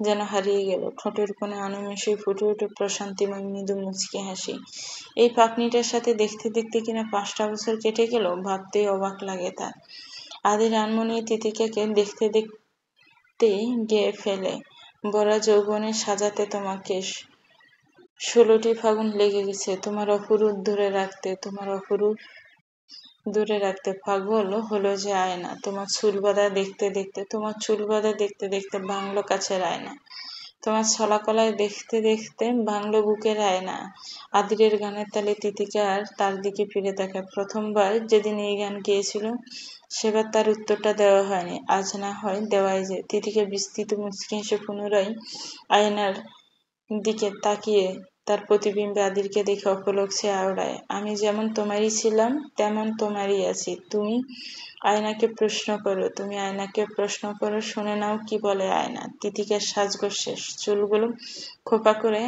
যেন হারিয়ে গেল। ঠোঁটের কোণে অনিমেষেই ফুটে ওঠে প্রশান্তিময় মৃদু মুচকি হাসি। এই পাকনিটার সাথে দেখতে দেখতে কিনা 5টা বছর কেটে গেল, ভাবতেই অবাক লাগে তার। আদির আনমনি তিতিকাকে দেখতে দেখতে গেয়ে ফেলে, বড়া যৌবনে সাজাতে তোমাকে 16টি ফাগুন লেগে গেছে তোমার অপরূপ দূরে রাখতে। পাগল হলো যে আয়না, তোমার চুল বাঁধা দেখতে দেখতে ভাঙলো কাছের আয়না। তোমার ছলাকলায় দেখতে দেখতে ভাঙলো বুকের আয়না। আদিরের গানের তালে তিতিকা আর তার দিকে ফিরে তাকায়। প্রথমবার যেদিন এই গান গেয়েছিল সেবার তার উত্তরটা দেওয়া হয়নি, আজ না হয় দেওয়াই যায়। তিতিকা বিস্তৃত মুচকি হেসে পুনরায় আয়নার দিকে তাকিয়ে তার প্রতিবিম্বে আদিরকে দেখে অপলক চেয়ে আওড়ায়। আমি যেমন তোমারই ছিলাম তেমন তোমারই আছি। তুমি আয়নাকে প্রশ্ন করো, শুনে নাও কি বলে আয়না। তিতিকার সাজগোজ শেষ, চুলগুলো খোপা করে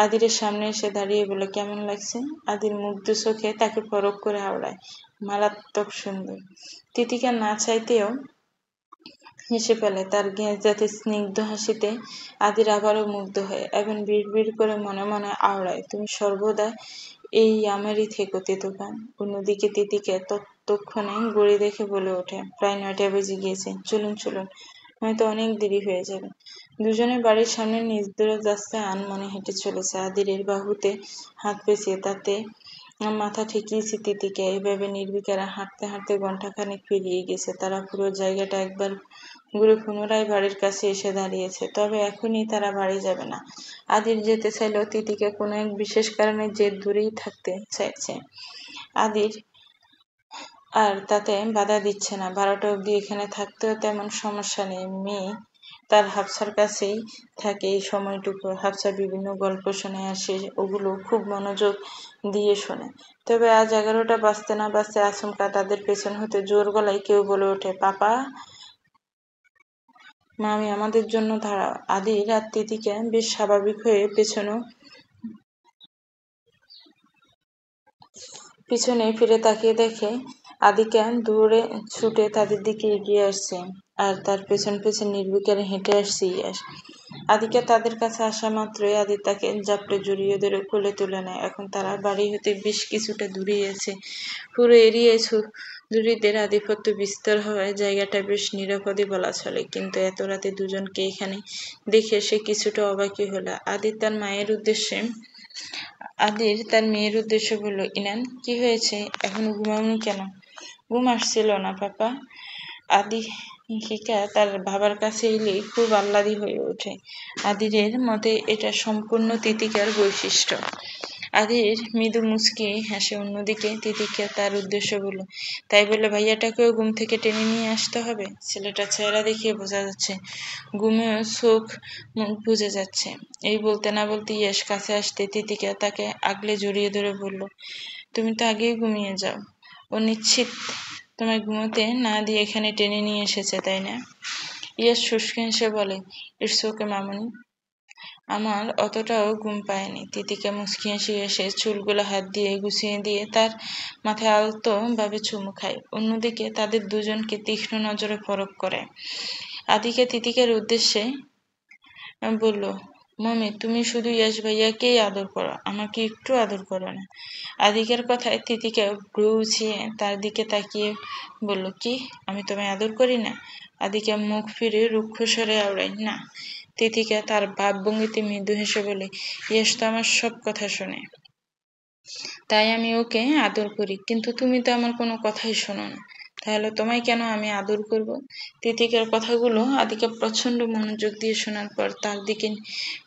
আদিরের সামনে এসে দাঁড়িয়ে বলে, কেমন লাগছে? আদির মুগ্ধ চোখে তাকে পরখ করে আওড়ায়, মারাত্মক সুন্দর। তিতিকা না চাইতেও হেসে ফেলে। তার গেঁজাতে স্নিগ্ধ হাসিতে আদির আবারও মুগ্ধ হয়। এখন বিড়বিড় করে মনে মনে আওড়ায়, তুমি সর্বদা এই আমারই থেকো তেতুকা। অন্যদিকে তিতিকে ততক্ষণে ঘড়ি দেখে বলে ওঠে, প্রায় 9টা বেজে গিয়েছে, চলুন চলুন, হয়তো অনেক দেরি হয়ে যাবে। দুজনে বাড়ির সামনে নিচ ধরে যাচ্ছে, আনমনে হেঁটে চলেছে। আদিরের বাহুতে হাত পেঁচিয়ে তাতে মাথা ঠেকিয়েছে তিতিকে। এইভাবে নির্বিকারে হাঁটতে হাঁটতে ঘন্টাখানেক পেরিয়ে গেছে। তারা পুরো জায়গাটা একবার ঘুরে পুনরায় বাড়ির কাছে এসে দাঁড়িয়েছে। তবে এখনই তারা বাড়ি যাবে না। আদির যেতে চাইলেও তিতিকে কোনো এক বিশেষ কারণে জেদ ধরেই থাকতে চাইছে। আদির আর তাতে বাধা দিচ্ছে না। 12টা অবধি এখানে থাকতেও তেমন সমস্যা নেই। মেয়ে তার হাফসার কাছেই থাকে এই সময়টুকু। হাফসা বিভিন্ন গল্প শোনে আর সে ওগুলো খুব মনোযোগ দিয়ে শোনে। তবে আজ 11টা বাজতে না বাজতে আচমকা তাদের পেছন হতে জোর গলায় কেউ বলে ওঠে, পাপা, মামি, আমাদের জন্য দাঁড়াও। আদির আর তিতিকে বেশ স্বাভাবিক হয়ে পিছনে ফিরে তাকিয়ে দেখে আদিকে দৌড়ে ছুটে তাদের দিকে এগিয়ে আসছে, আর তার পেছন পেছন নির্বিকারে হেঁটে আসছে ইয়াস। আদিকে তাদের কাছে আসা মাত্রই আদি তাকে জাপটে জড়িয়ে ধরে কোলে তুলে নেয়। এখন তারা বাড়ি হতে বেশ কিছুটা দূরেই আছে। পুরো এরিয়ায় দূরীদের আধিপত্য বিস্তার হওয়ায় জায়গাটা বেশ নিরাপদই বলা চলে, কিন্তু এত রাতে দুজনকে এখানে দেখে সে কিছুটা অবাকই হলো। আদির তার মেয়ের উদ্দেশ্যে বলল, ইনান, কি হয়েছে? এখনো ঘুমাওনি কেন? ঘুম আসছিল না পাপা। আদিহিকা তার বাবার কাছে এলেই খুব আহ্লাদী হয়ে ওঠে। আদিরের মতে এটা সম্পূর্ণ তিতিকার বৈশিষ্ট্য। আদির মৃদু মুচকি হাসে। অন্যদিকে তিতিকা তার উদ্দেশ্য বলল, তাই বলে ভাইয়াটাকেও ঘুম থেকে টেনে নিয়ে আসতে হবে? ছেলেটার চেহারা দেখিয়ে বোঝা যাচ্ছে ঘুমেও চোখ মুখ বুঝে যাচ্ছে। এই বলতে না বলতে ইয়াস কাছে আসতে তিতিকা তাকে আগলে জড়িয়ে ধরে বলল, তুমি তো আগেই ঘুমিয়ে যাও। ও নিশ্চিত তোমায় ঘুমোতে না দিয়ে এখানে টেনে নিয়ে এসেছে, তাই না? ইয়াস শুষ্ক হেসে বলে, ইটস ওকে মামুনি, আমার অতটাও ঘুম পায়নি। তিতিকা মুচকি হেসে এসে চুলগুলো হাত দিয়ে গুছিয়ে দিয়ে তার মাথায় আলতো ভাবে চুমু খায়। অন্যদিকে তাদের দুজনকে তীক্ষ্ণ নজরে পরখ করে। আদিকে তিতিকার উদ্দেশ্যে বলল, মমি, তুমি শুধু ইয়াস ভাইয়াকেই আদর করো, আমাকে একটু আদর করো না? আদিকের কথায় তিতিকা ভ্রু উঁচিয়ে তার দিকে তাকিয়ে বলল, কি, আমি তোমায় আদর করি না? আদিকে মুখ ফিরে রুক্ষ স্বরে আওড়ায়, না। তিতিকা তার ভাবভঙ্গিতে মৃদু হেসে বলে, ইয়াস তো আমার সব কথা শোনে, তাই আমি ওকে আদর করি, কিন্তু তুমি তো আমার কোনো কথাই শোনো না, তাহলে তোমায় কেন আমি আদর করব? তিতিকার কথাগুলো আদিকে প্রচন্ড মনোযোগ দিয়ে শোনার পর তার দিকে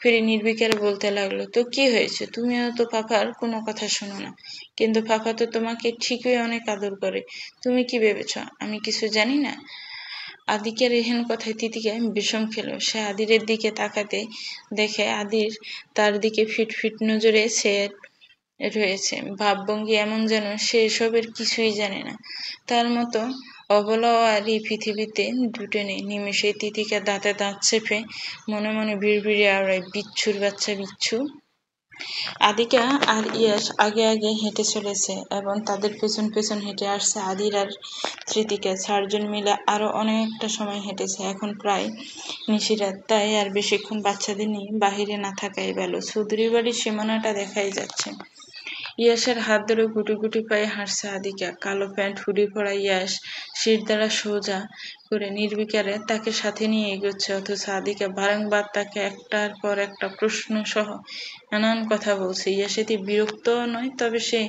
ফিরে নির্বিকারে বলতে লাগলো, তো কি হয়েছে? তুমিও তো পাপার কোনো কথা শোনো না, কিন্তু পাপা তো তোমাকে ঠিকই অনেক আদর করে। তুমি কি ভেবেছ আমি কিছু জানি না? আদিকের এহেন কথায় তিতিকা বিষম খেল। সে আদিরের দিকে তাকাতে দেখে আদির তার দিকে ফিট নজরে সে রয়েছে। ভাবভঙ্গি এমন যেন সে এসবের কিছুই জানে না। তার মতো অবলাও আর এই পৃথিবীতে দুটো নেই। নিমেষে তিতিকা দাঁতে দাঁত চেপে মনে মনে বিড়বিড়ে আওড়ায়, বিচ্ছুর বাচ্চা বিচ্ছু। আদিকা আর ইয়াস আগে আগে হেঁটে চলেছে এবং তাদের পেছন পেছন হেঁটে আসছে আদির আর তৃতিকা। চারজন মিলে আরো অনেকটা সময় হেঁটেছে। এখন প্রায় নিশিরাত, তাই আর বেশিক্ষণ বাচ্চাদের নিয়ে বাহিরে না থাকাই ভালো। চৌধুরী বাড়ির সীমানাটা দেখাই যাচ্ছে। ইয়াসের হাত ধরে গুটি গুটি পায়ে হাঁটছে আদিকা। কালো প্যান্ট হুডি পরা ইয়াস শিরদাঁড়া সোজা করে নির্বিকারে তাকে সাথে নিয়ে এগোচ্ছে, অথচ আদিকা বারংবার তাকে একটার পর একটা প্রশ্ন সহ নানান কথা বলছে। ইয়াস এতে বিরক্তও নয়, তবে সে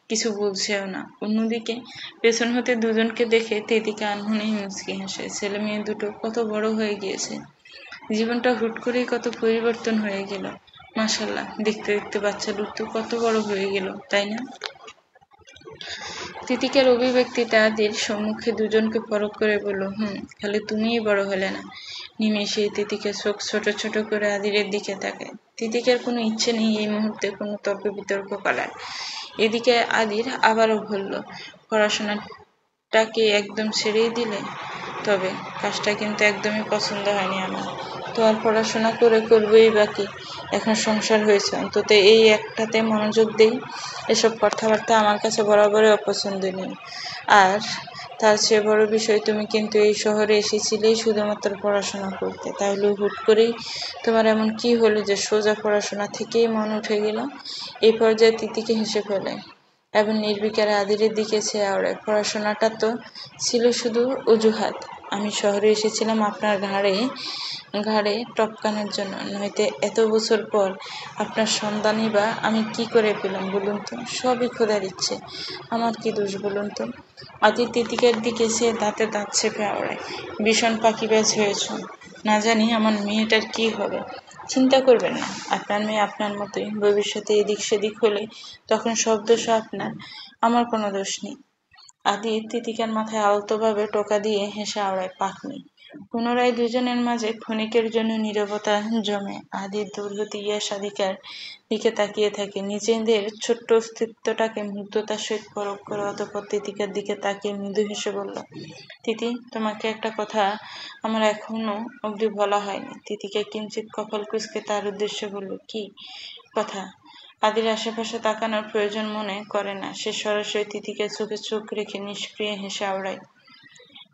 কিছু বলছেও না। অন্যদিকে পেছন হতে দুজনকে দেখে তিতিকা আনমনেই মুচকি হাসে। ছেলে মেয়ে দুটো কত বড় হয়ে গিয়েছে, জীবনটা হুট করেই কত পরিবর্তন হয়ে গেল। মাশাআল্লাহ, দেখতে দেখতে বাচ্চা দুটো কত বড় হয়ে গেল, তাই না? তিতিকার অভিব্যক্তিতে আদির সম্মুখে দুজনকে পরখ করে বলল, খালি তুমিই বড় হলে না। নিমেষে তিতিকা চোখ ছোট ছোট করে আদিরের দিকে তাকায়। তিতিকার কোনো ইচ্ছে নেই এই মুহূর্তে কোনো তর্ক বিতর্ক করার। এদিকে আদির আবারও বলল, পড়াশোনাটাকে একদম ছেড়েই দিলে? তবে কাজটা কিন্তু একদমই পছন্দ হয়নি আমার। তো আর পড়াশোনা করে করবোই বাকি, এখন সংসার হয়েছে, অন্তত এই একটাতে মনোযোগ দেই। এসব কথাবার্তা আমার কাছে বরাবরই অপছন্দনীয়। আর তার চেয়ে বড় বিষয়, তুমি কিন্তু এই শহরে এসেছিলেই শুধুমাত্র পড়াশোনা করতে, তাহলে হুট করেই তোমার এমন কি হলো যে সোজা পড়াশোনা থেকেই মন উঠে গেল? এই পর্যায়ে তিতিকে হেসে ফেলে এবং নির্বিকারে আদিরের দিকে চেয়ে আওড়ায়, পড়াশোনাটা তো ছিল শুধু অজুহাত। আমি শহরে এসেছিলাম আপনার ঘাড়ে টপকানোর জন্য, নয়তো এত বছর পর আপনার সন্ধানই বা আমি কি করে পেলাম বলুন তো? সবই খোদার ইচ্ছে, আমার কি দোষ বলুন তো? আদি তিতিকার দিকে সে দাঁতে দাঁত চেপে আওড়ায়, ভীষণ পাখিবাজ হয়েছ, না জানি আমার মেয়েটার কি হবে। চিন্তা করবেন না, আপনার মেয়ে আপনার মতোই, ভবিষ্যতে এদিক সেদিক হলে তখন সব দোষ আপনার, আমার কোনো দোষ নেই। আদি তিতিকার মাথায় আলতোভাবে টোকা দিয়ে হেসে আওড়ায়, পাকনি। পুনরায় দুজনের মাঝে ক্ষণিকের জন্য নীরবতা জমে। আদির দুর্গতি ইয়াস আদিকার দিকে তাকিয়ে থাকে, নিজেদের ছোট্ট অস্তিত্বটাকে মুগ্ধতার সহিত পরখ করে, অতঃপর তিতিকার দিকে তাকিয়ে মৃদু হেসে বলল, তিতি, তোমাকে একটা কথা আমার এখনো অবধি বলা হয়নি। তিতিকা কিঞ্চিৎ কপাল কুঁচকে তার উদ্দেশ্যে বলল, কি কথা? আদির আশেপাশে তাকানোর প্রয়োজন মনে করে না। সে সরাসরি তিতিকার চোখে চোখ রেখে নিষ্ক্রিয় হেসে আওড়ায়,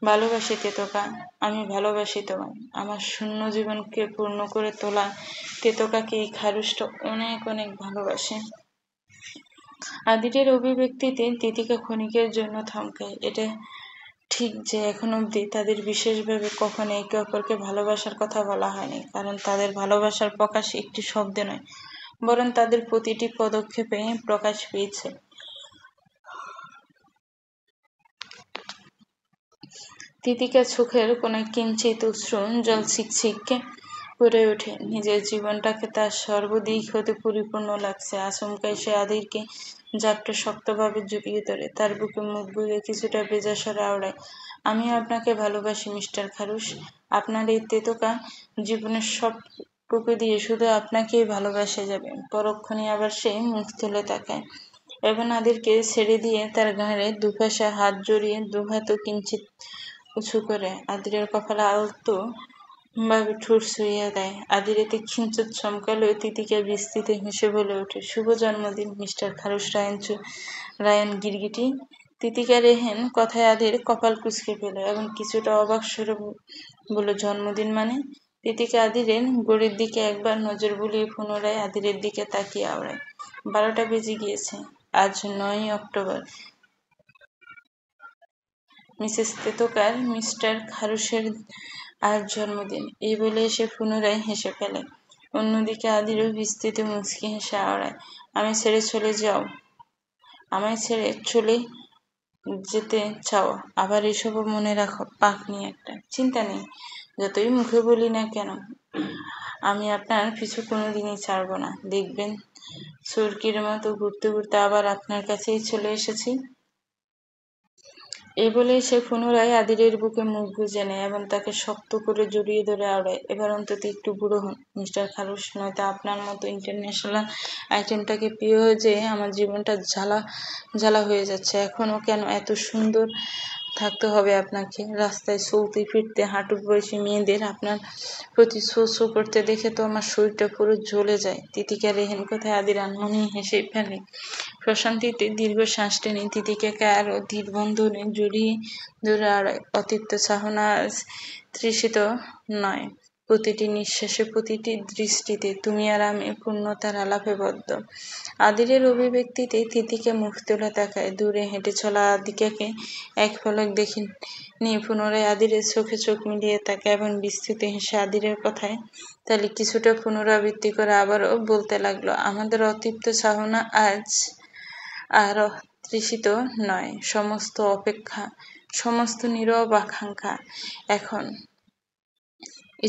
ভালোবাসি তেতকা, আমি ভালোবাসি তোমায়। আমার শূন্য জীবনকে পূর্ণ করে তোলা তেতকাকে এই খারুসটা অনেক অনেক ভালোবাসে। আদিরের অভিব্যক্তিতে তিতিকা ক্ষণিকের জন্য থমকায়। এটা ঠিক যে এখন অবধি তাদের বিশেষভাবে কখনো একে অপরকে ভালোবাসার কথা বলা হয়নি, কারণ তাদের ভালোবাসার প্রকাশ একটি শব্দে নয়, বরং তাদের প্রতিটি পদক্ষেপে প্রকাশ পেয়েছে। তিতিকার চোখের কোনায় কিঞ্চিত অশ্রু জল ছিকছিক করে ওঠে। নিজের জীবনটাকে তার সর্বদিক হতে পরিপূর্ণ লাগছে। আচমকাই সে আদিরকে জাপটে শক্তভাবে জড়িয়ে ধরে, তার বুকে মুখ গুজে কিছুটা ভেজা স্বরে আওড়ায়, আমি আপনাকে ভালোবাসি মিস্টার খারুশ। আপনার এই তেতোকা জীবনের সবটুকু দিয়ে শুধু আপনাকেই ভালোবাসে যাবে। পরক্ষণে আবার সে মুখ তুলে তাকায় এবং আদিরকে ছেড়ে দিয়ে তার ঘাড়ে দুপাশে হাত জড়িয়ে দুহাতও কিঞ্চিত উঁচু করে আদিরের কপালে আলতো ভাবে ঠোঁট ছুঁইয়া দেয়। আদির এতে কিঞ্চিত চমকালেও তিতিকা বিস্তৃত হেসে বলে ওঠে, শুভ জন্মদিন মিস্টার খারুশ রায়ান গিরগিটি। তিতিকা রেহেন কথায় আদির কপাল কুঁচকে পেল এবং কিছুটা অবাক স্বরে বলল, জন্মদিন মানে? তিতিকা আদিরের ঘড়ির দিকে একবার নজর বুলিয়ে পুনরায় আদিরের দিকে তাকিয়ে আওড়ায়, 12টা বেজে গিয়েছে। আজ 9ই অক্টোবর, মিসেস তেতোকার মিস্টার খারুশের আজ জন্মদিন। এই বলে সে পুনরায় হেসে ফেলে। অন্যদিকে আদিরও বিস্তৃত মুচকি হেসে আওড়ায়, আমায় ছেড়ে চলে যেতে চাও? আবার এসবও মনে রাখো, পাকনি একটা। চিন্তা নেই, যতই মুখে বলি না কেন আমি আপনার পিছু কোনোদিনই ছাড়ব না। দেখবেন চোরকির মতো ঘুরতে ঘুরতে আবার আপনার কাছেই চলে এসেছি। এই বলেই সে পুনরায় আদিরের বুকে মুখ গুজে নেয় এবং তাকে শক্ত করে জড়িয়ে ধরে আওড়ায়, এবার অন্তত একটু বুড়ো হন মিস্টার খারুশ, নয়তো আপনার মতো ইন্টারন্যাশনাল আইটেমটাকে প্রিয় হয়ে যেয়ে আমার জীবনটা জ্বালা হয়ে যাচ্ছে। এখনো কেন এত সুন্দর থাকতে হবে আপনাকে? রাস্তায় চলতে ফিরতে হাঁটুর বয়সী মেয়েদের আপনার প্রতি শো করতে দেখে তো আমার শরীরটা পুরো জ্বলে যায়। তিতিকা রেহেন কথায় আদির আনমনে হেসে ফেলে। প্রশান্তিতে দীর্ঘ শ্বাস টেনে তিতিকাকে আরো ধীর বন্ধনে জড়িয়ে ধরে আড়ায়। অতিরিক্ত চাহনা আজ তৃষিত নয়, প্রতিটি নিঃশ্বাসে প্রতিটি দৃষ্টিতে তুমি আর আমি পূর্ণতার আলাপে বদ্ধ। আদিরের অভিব্যক্তিতে তিতিকা মুখ তুলে তাকায়। দূরে হেঁটে চলা আদিকাকে এক পলক দেখে নিয়ে পুনরায় আদিরের চোখে চোখ মিলিয়ে তাকায় এবং বিস্তৃত হেসে আদিরের কথায় তাহলে কিছুটা পুনরাবৃত্তি করে আবারও বলতে লাগলো, আমাদের অতৃপ্ত চাহনা আজ আর তৃষিত নয়, সমস্ত অপেক্ষা, সমস্ত নীরব আকাঙ্ক্ষা এখন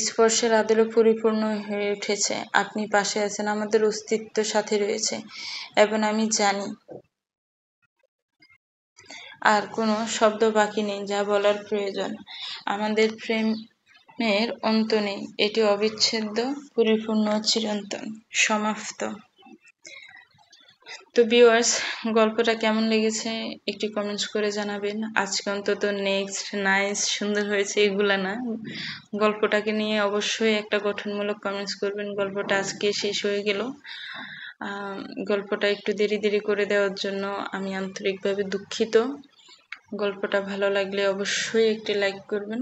স্পর্শের আদলে পরিপূর্ণ হয়ে উঠেছে। আপনি পাশে আছেন, আমাদের অস্তিত্ব সাথে রয়েছে এবং আমি জানি আর কোনো শব্দ বাকি নেই যা বলার প্রয়োজন। আমাদের প্রেমের অন্ত নেই, এটি অবিচ্ছেদ্য, পরিপূর্ণ, চিরন্তন, সমাপ্ত। তো ভিউয়ার্স, গল্পটা কেমন লেগেছে একটি কমেন্টস করে জানাবেন। আজকে অন্তত নেক্সট, নাইস, সুন্দর হয়েছে এগুলা না, গল্পটাকে নিয়ে অবশ্যই একটা গঠনমূলক কমেন্টস করবেন। গল্পটা আজকে শেষ হয়ে গেল। গল্পটা একটু দেরি করে দেওয়ার জন্য আমি আন্তরিকভাবে দুঃখিত। গল্পটা ভালো লাগলে অবশ্যই একটি লাইক করবেন,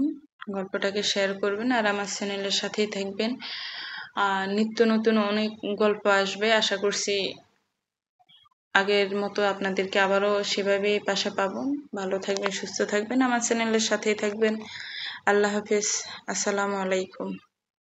গল্পটাকে শেয়ার করবেন আর আমার চ্যানেলের সাথেই থাকবেন। নিত্য নতুন অনেক গল্প আসবে, আশা করছি আগের মতো আপনাদেরকে আবারও সেভাবেই পাশে পাবো। ভালো থাকবেন, সুস্থ থাকবেন, আমার চ্যানেলের সাথেই থাকবেন। আল্লাহ হাফেজ, আসসালামু আলাইকুম।